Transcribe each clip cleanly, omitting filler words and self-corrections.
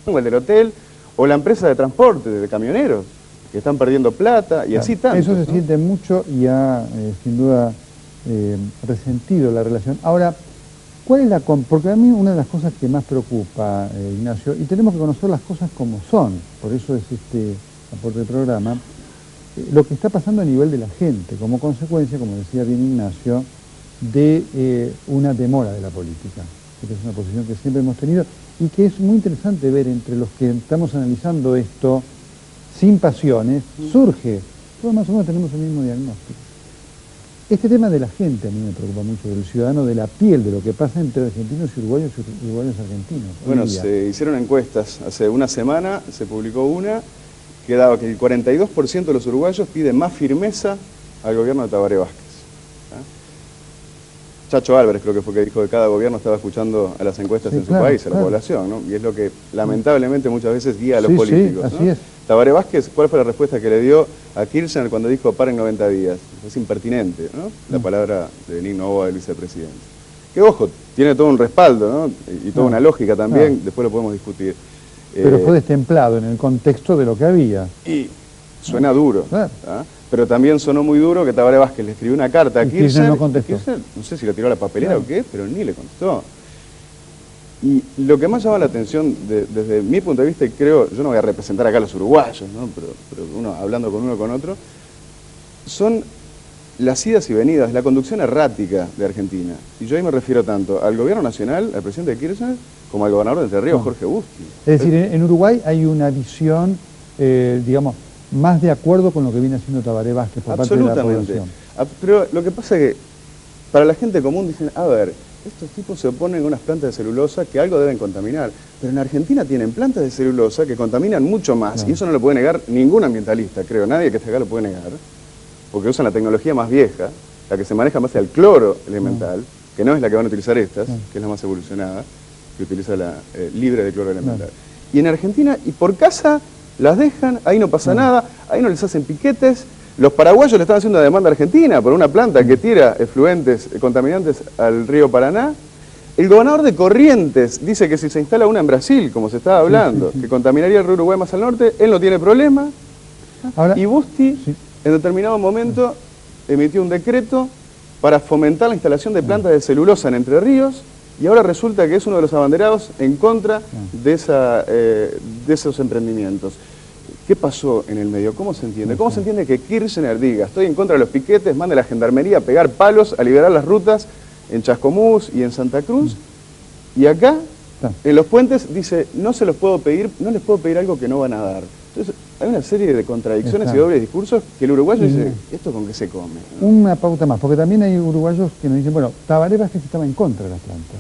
o el del hotel, o la empresa de transporte, de camioneros, que están perdiendo plata, y claro, así tanto. Eso se siente mucho y ha, sin duda, resentido la relación. Ahora, ¿cuál es porque a mí una de las cosas que más preocupa, Ignacio, y tenemos que conocer las cosas como son, por eso es este aporte del programa, lo que está pasando a nivel de la gente, como consecuencia, como decía bien Ignacio, de una demora de la política, que es una posición que siempre hemos tenido y que es muy interesante ver entre los que estamos analizando esto sin pasiones, surge, todos más o menos tenemos el mismo diagnóstico. Este tema de la gente a mí me preocupa mucho, del ciudadano, de la piel, de lo que pasa entre argentinos y uruguayos argentinos. Bueno, se hicieron encuestas, hace una semana se publicó una que daba que el 42% de los uruguayos pide más firmeza al gobierno de Tabaré Vázquez. Chacho Álvarez creo que fue que dijo que cada gobierno estaba escuchando a las encuestas en su país, a la población, ¿no? Y es lo que lamentablemente muchas veces guía a los políticos. Sí, así ¿no? es. Tabaré Vázquez, ¿cuál fue la respuesta que le dio a Kirchner cuando dijo paren 90 días? Es impertinente, ¿no? La palabra de Nick Novoa, del vicepresidente. Que ojo, tiene todo un respaldo, ¿no? Y toda una lógica también, después lo podemos discutir. Pero fue destemplado en el contexto de lo que había. Y suena duro, pero también sonó muy duro que Tabaré Vázquez le escribió una carta a Kirchner. No contestó. Kirchner, no sé si lo tiró a la papelera o qué, pero ni le contestó. Y lo que más llama la atención desde mi punto de vista, y creo, yo no voy a representar acá a los uruguayos, ¿no? pero uno hablando con uno con otro, son las idas y venidas, la conducción errática de Argentina. Y yo ahí me refiero tanto al gobierno nacional, al presidente Kirchner, como al gobernador de Entre Ríos, Jorge Busti. Es decir, en Uruguay hay una visión, digamos, más de acuerdo con lo que viene haciendo Tabaré Vázquez por parte de la población. Pero lo que pasa es que para la gente común dicen, a ver, estos tipos se oponen a unas plantas de celulosa que algo deben contaminar. Pero en Argentina tienen plantas de celulosa que contaminan mucho más. Y eso no lo puede negar ningún ambientalista, creo. Nadie que esté acá lo puede negar. Porque usan la tecnología más vieja, la que se maneja más al cloro elemental, que no es la que van a utilizar estas, que es la más evolucionada, que utiliza la libre de cloro elemental. Y en Argentina, y por casa, las dejan, ahí no pasa nada, ahí no les hacen piquetes. Los paraguayos le están haciendo una demanda a Argentina por una planta que tira efluentes contaminantes al río Paraná. El gobernador de Corrientes dice que si se instala una en Brasil, como se estaba hablando, que contaminaría el río Uruguay más al norte, él no tiene problema. Ahora, y Busti, en determinado momento, emitió un decreto para fomentar la instalación de plantas de celulosa en Entre Ríos, y ahora resulta que es uno de los abanderados en contra de esos emprendimientos. ¿Qué pasó en el medio? ¿Cómo se entiende? ¿Cómo se entiende que Kirchner diga, estoy en contra de los piquetes, mande a la gendarmería a pegar palos, a liberar las rutas en Chascomús y en Santa Cruz, y acá, en los puentes, dice, no se los puedo pedir, no les puedo pedir algo que no van a dar? Entonces, hay una serie de contradicciones y dobles discursos que el uruguayo dice, ¿esto con qué se come? ¿No? Una pauta más, porque también hay uruguayos que nos dicen, bueno, Tabaré Vázquez estaba en contra de las plantas.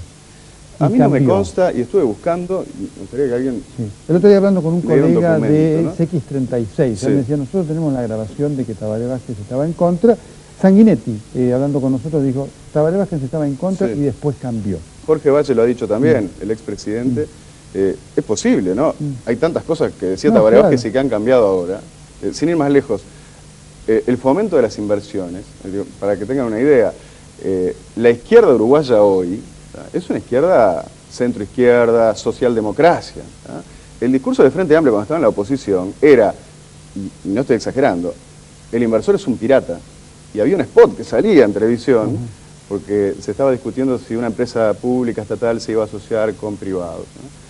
A mí no me consta, y estuve buscando, y me gustaría que alguien... El otro día hablando con un colega de ¿no? X36, él me decía, nosotros tenemos la grabación de que Tabaré Vázquez estaba en contra. Sanguinetti, hablando con nosotros, dijo, Tabaré Vázquez estaba en contra y después cambió. Jorge Valle lo ha dicho también, el expresidente. Es posible, ¿no? Hay tantas cosas que decía Tabaré Vázquez y que han cambiado ahora. Sin ir más lejos, el fomento de las inversiones, para que tengan una idea, la izquierda uruguaya hoy es una izquierda centro-izquierda, socialdemocracia. El discurso de Frente Amplio cuando estaba en la oposición era, y no estoy exagerando, el inversor es un pirata. Y había un spot que salía en televisión porque se estaba discutiendo si una empresa pública estatal se iba a asociar con privados, ¿no?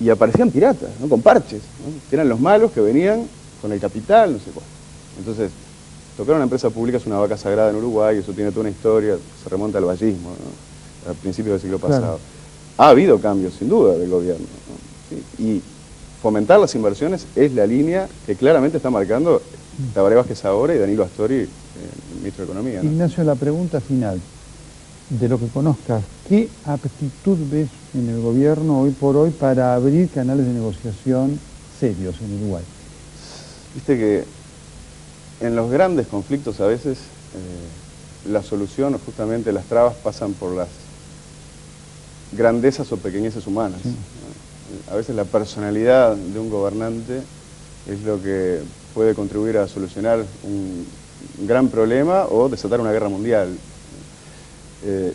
Y aparecían piratas, ¿no? Con parches, ¿no? Que eran los malos que venían con el capital, no sé cuál. Entonces, tocar una empresa pública es una vaca sagrada en Uruguay, eso tiene toda una historia, se remonta al vallismo, ¿no? A principios del siglo pasado. Ha habido cambios, sin duda, del gobierno, ¿no? ¿Sí? Y fomentar las inversiones es la línea que claramente está marcando Tabaré Vázquez ahora y Danilo Astori, el ministro de Economía, ¿no? Ignacio, la pregunta final, de lo que conozcas, ¿qué aptitud ves en el gobierno hoy por hoy para abrir canales de negociación serios en Uruguay? Viste que en los grandes conflictos a veces la solución o justamente las trabas pasan por las grandezas o pequeñeces humanas. A veces la personalidad de un gobernante es lo que puede contribuir a solucionar un gran problema o desatar una guerra mundial.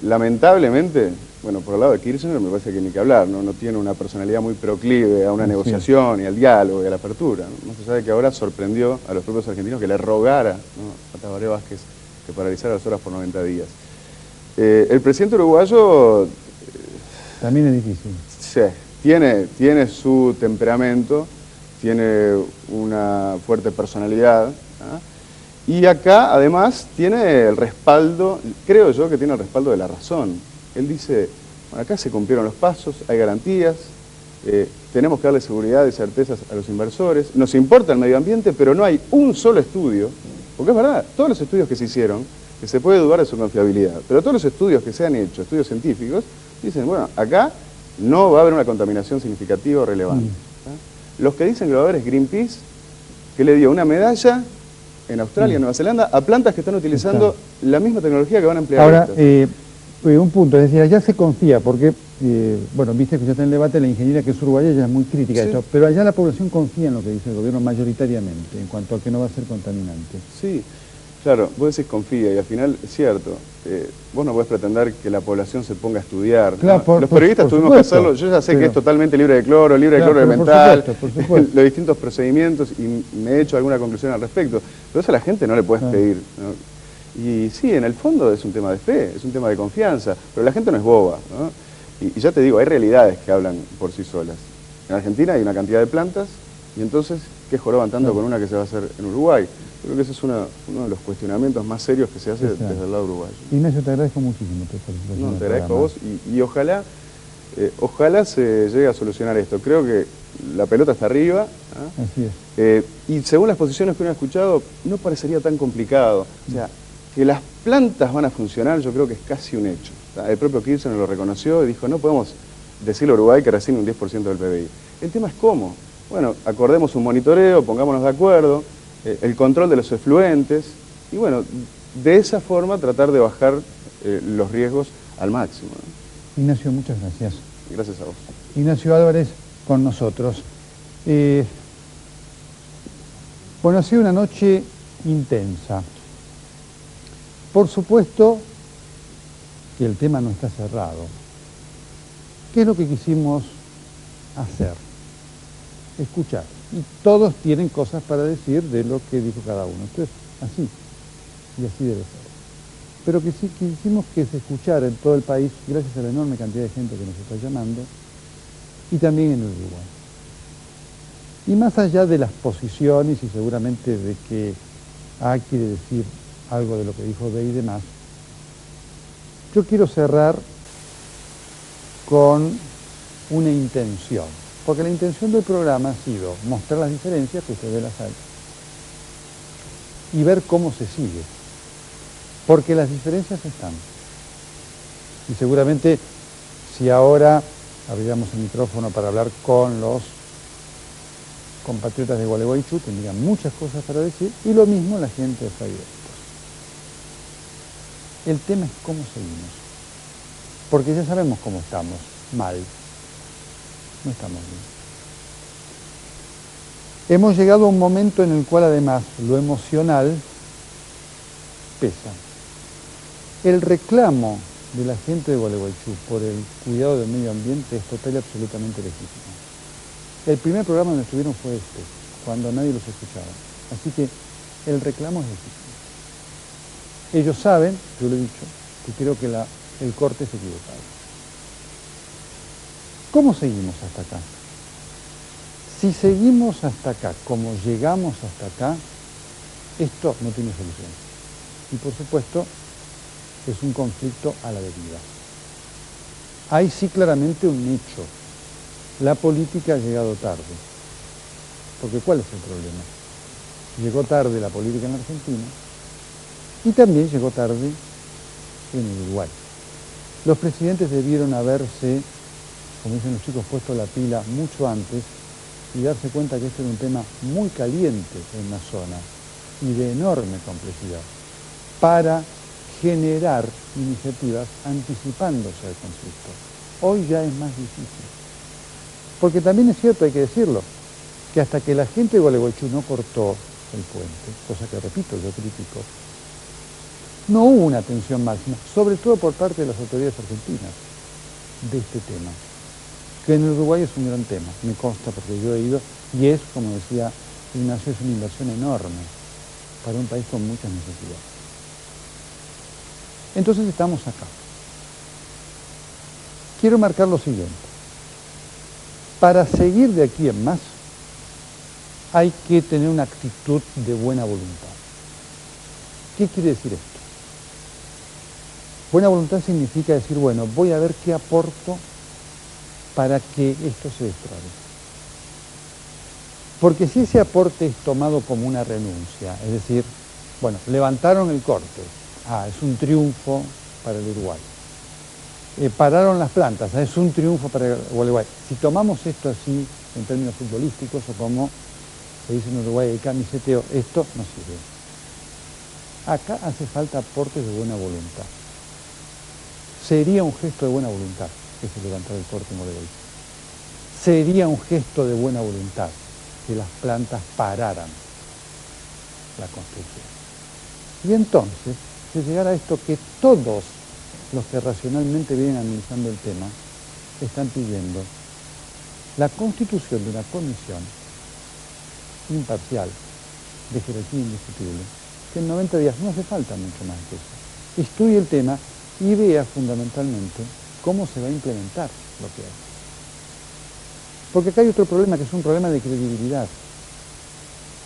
Lamentablemente, bueno, por el lado de Kirchner me parece que ni que hablar, no tiene una personalidad muy proclive a una negociación y al diálogo y a la apertura, ¿no? Más allá de que ahora sorprendió a los propios argentinos que le rogara, ¿no?, a Tabaré Vázquez que paralizara las obras por 90 días. El presidente uruguayo... también es difícil. Sí, tiene su temperamento, tiene una fuerte personalidad, ¿no? Y acá, además, tiene el respaldo, creo yo que tiene el respaldo de la razón. Él dice, bueno, acá se cumplieron los pasos, hay garantías, tenemos que darle seguridad y certezas a los inversores, nos importa el medio ambiente, pero no hay un solo estudio, porque es verdad, todos los estudios que se hicieron, que se puede dudar de su confiabilidad, pero todos los estudios que se han hecho, estudios científicos, dicen, bueno, acá no va a haber una contaminación significativa o relevante. Los que dicen que lo va a haber es Greenpeace, que le dio una medalla en Australia, Nueva Zelanda, a plantas que están utilizando la misma tecnología que van a emplear. Ahora, un punto, es decir, allá se confía, porque, bueno, viste que ya está en el debate, la ingeniera que es uruguaya ya es muy crítica de esto, pero allá la población confía en lo que dice el gobierno mayoritariamente, en cuanto a que no va a ser contaminante. Sí, claro, vos decís confía, y al final es cierto, vos no podés pretender que la población se ponga a estudiar. Claro, ¿no? Los periodistas tuvimos que hacerlo, yo ya sé que es totalmente libre de cloro elemental, por supuesto. los distintos procedimientos, y me he hecho alguna conclusión al respecto, pero eso a la gente no le puedes pedir, ¿no? Y sí, en el fondo es un tema de fe, es un tema de confianza, pero la gente no es boba, ¿no? Y ya te digo, hay realidades que hablan por sí solas. En Argentina hay una cantidad de plantas, y entonces, ¿qué joroban tanto con una que se va a hacer en Uruguay? Creo que ese es uno de los cuestionamientos más serios que se hace desde el lado uruguayo. Ignacio, te agradezco muchísimo tu participación. No, te agradezco a vos, y ojalá se llegue a solucionar esto. Creo que la pelota está arriba, ¿eh? Así es. Y según las posiciones que uno ha escuchado, no parecería tan complicado. O sea, que las plantas van a funcionar, yo creo que es casi un hecho. El propio Kirchner lo reconoció y dijo, no podemos decirle a Uruguay que recibe un 10% del PBI. El tema es cómo. Bueno, acordemos un monitoreo, pongámonos de acuerdo, el control de los efluentes, y bueno, de esa forma tratar de bajar los riesgos al máximo, ¿no? Ignacio, muchas gracias. Gracias a vos. Ignacio Álvarez con nosotros. Bueno, ha sido una noche intensa. Por supuesto que el tema no está cerrado. ¿Qué es lo que quisimos hacer? Escuchar. Y todos tienen cosas para decir de lo que dijo cada uno. Esto es así, y así debe ser. Pero que sí quisimos que se escuchara en todo el país, gracias a la enorme cantidad de gente que nos está llamando, y también en Uruguay. Y más allá de las posiciones, y seguramente de que A quiere decir algo de lo que dijo B y demás, yo quiero cerrar con una intención, porque la intención del programa ha sido mostrar las diferencias, que ustedes las hay, y ver cómo se sigue, porque las diferencias están. Y seguramente si ahora abriéramos el micrófono para hablar con los compatriotas de Gualeguaychú, tendrían muchas cosas para decir, y lo mismo la gente de Fraidetos. El tema es cómo seguimos, porque ya sabemos cómo estamos, mal, no estamos bien. Hemos llegado a un momento en el cual además lo emocional pesa. El reclamo de la gente de Gualeguaychú por el cuidado del medio ambiente es total y absolutamente legítimo. El primer programa donde estuvieron fue este, cuando nadie los escuchaba. Así que el reclamo es legítimo. Ellos saben, yo lo he dicho, que creo que el corte es equivocado. ¿Cómo seguimos hasta acá? Si seguimos hasta acá, como llegamos hasta acá, esto no tiene solución. Y por supuesto, es un conflicto a la deriva. Hay sí claramente un hecho. La política ha llegado tarde. Porque ¿cuál es el problema? Llegó tarde la política en la Argentina y también llegó tarde en Uruguay. Los presidentes debieron haberse, como dicen los chicos, puesto la pila mucho antes y darse cuenta que este era un tema muy caliente en la zona y de enorme complejidad para generar iniciativas anticipándose al conflicto. Hoy ya es más difícil. Porque también es cierto, hay que decirlo, que hasta que la gente de Gualeguaychú no cortó el puente, cosa que repito, yo critico, no hubo una atención máxima, sobre todo por parte de las autoridades argentinas. de este tema, que en Uruguay es un gran tema, me consta porque yo he ido, y es, como decía Ignacio, es una inversión enorme para un país con muchas necesidades. Entonces estamos acá. Quiero marcar lo siguiente. Para seguir de aquí en más, hay que tener una actitud de buena voluntad. ¿Qué quiere decir esto? Buena voluntad significa decir, bueno, voy a ver qué aporto para que esto se destrabe. Porque si ese aporte es tomado como una renuncia, es decir, bueno, levantaron el corte, es un triunfo para el Uruguay. Pararon las plantas, es un triunfo para el Uruguay. Si tomamos esto así, en términos futbolísticos, o como se dice en Uruguay, el camiseteo, esto no sirve. Acá hace falta aportes de buena voluntad. Sería un gesto de buena voluntad ese levantar el corte en Uruguay. Sería un gesto de buena voluntad que las plantas pararan la construcción. Y entonces se llegará a esto que todos los que racionalmente vienen analizando el tema están pidiendo: la constitución de una comisión imparcial, de jerarquía indiscutible, que en 90 días no hace falta mucho más que eso, estudie el tema y vea fundamentalmente cómo se va a implementar lo que hay. Porque acá hay otro problema, que es un problema de credibilidad.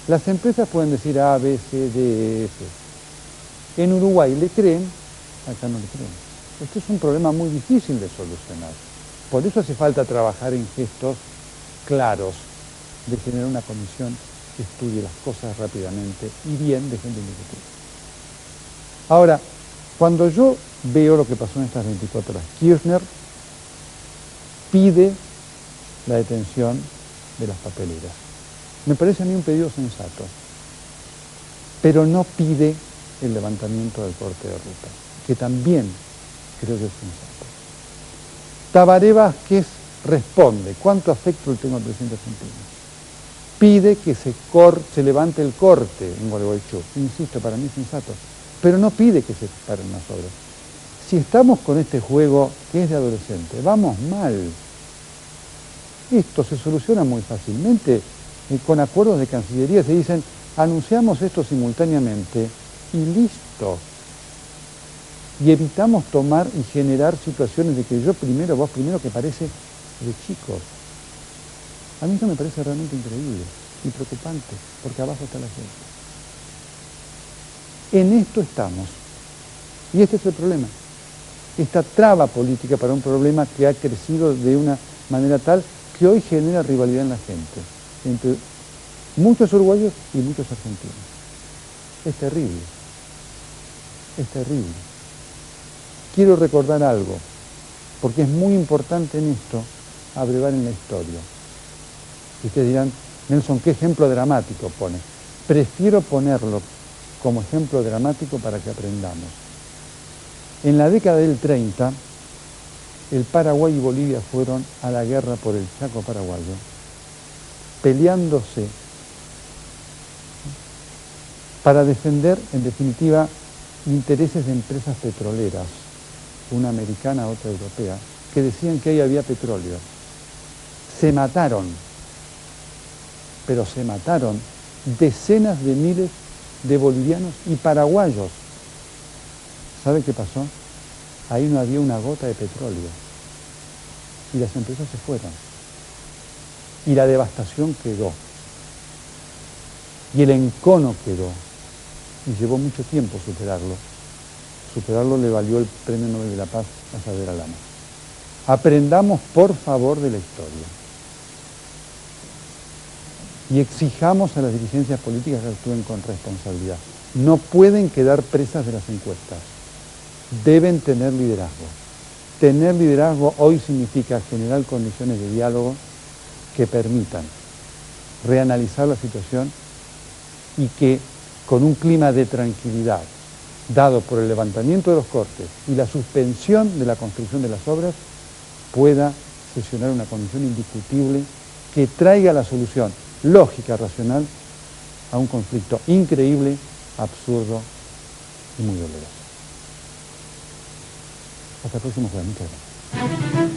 Las empresas pueden decir A, B, C, D, F. En Uruguay le creen, acá no le creen. Este es un problema muy difícil de solucionar. Por eso hace falta trabajar en gestos claros de generar una comisión que estudie las cosas rápidamente y bien de gente indiscutible. Ahora, cuando yo veo lo que pasó en estas 24 horas, Kirchner pide la detención de las papeleras. Me parece a mí un pedido sensato, pero no pide el levantamiento del corte de ruta, que también creo que es sensato. Tabaré Vázquez responde: ¿cuánto afecto le tengo al presidente argentino? Pide que se levante el corte en Gualeguaychú. Insisto, para mí es sensato, pero no pide que se paren las obras. Si estamos con este juego que es de adolescente, vamos mal. Esto se soluciona muy fácilmente con acuerdos de Cancillería. Se dicen, anunciamos esto simultáneamente y listo. Y evitamos tomar y generar situaciones de que yo primero, vos primero, que parece de chicos. A mí esto me parece realmente increíble y preocupante, porque abajo está la gente. En esto estamos. Y este es el problema. Esta traba política para un problema que ha crecido de una manera tal que hoy genera rivalidad en la gente, entre muchos uruguayos y muchos argentinos. Es terrible. Es terrible. Quiero recordar algo, porque es muy importante en esto abrevar en la historia. Y ustedes dirán, Nelson, ¿qué ejemplo dramático pone? Prefiero ponerlo como ejemplo dramático para que aprendamos. En la década del 30, el Paraguay y Bolivia fueron a la guerra por el Chaco paraguayo, peleándose para defender, en definitiva, intereses de empresas petroleras, una americana, otra europea, que decían que ahí había petróleo. Se mataron, pero se mataron decenas de miles de bolivianos y paraguayos. ¿Sabe qué pasó? Ahí no había una gota de petróleo. Y las empresas se fueron. Y la devastación quedó. Y el encono quedó. Y llevó mucho tiempo superarlo. Superarlo le valió el Premio Nobel de la Paz a Saavedra Lama. Aprendamos, por favor, de la historia. Y exijamos a las dirigencias políticas que actúen con responsabilidad. No pueden quedar presas de las encuestas. Deben tener liderazgo. Tener liderazgo hoy significa generar condiciones de diálogo que permitan reanalizar la situación y que con un clima de tranquilidad, dado por el levantamiento de los cortes y la suspensión de la construcción de las obras, pueda sesionar una condición indiscutible que traiga la solución lógica, racional, a un conflicto increíble, absurdo y muy doloroso. Hasta el próximo jueves. Muchas gracias.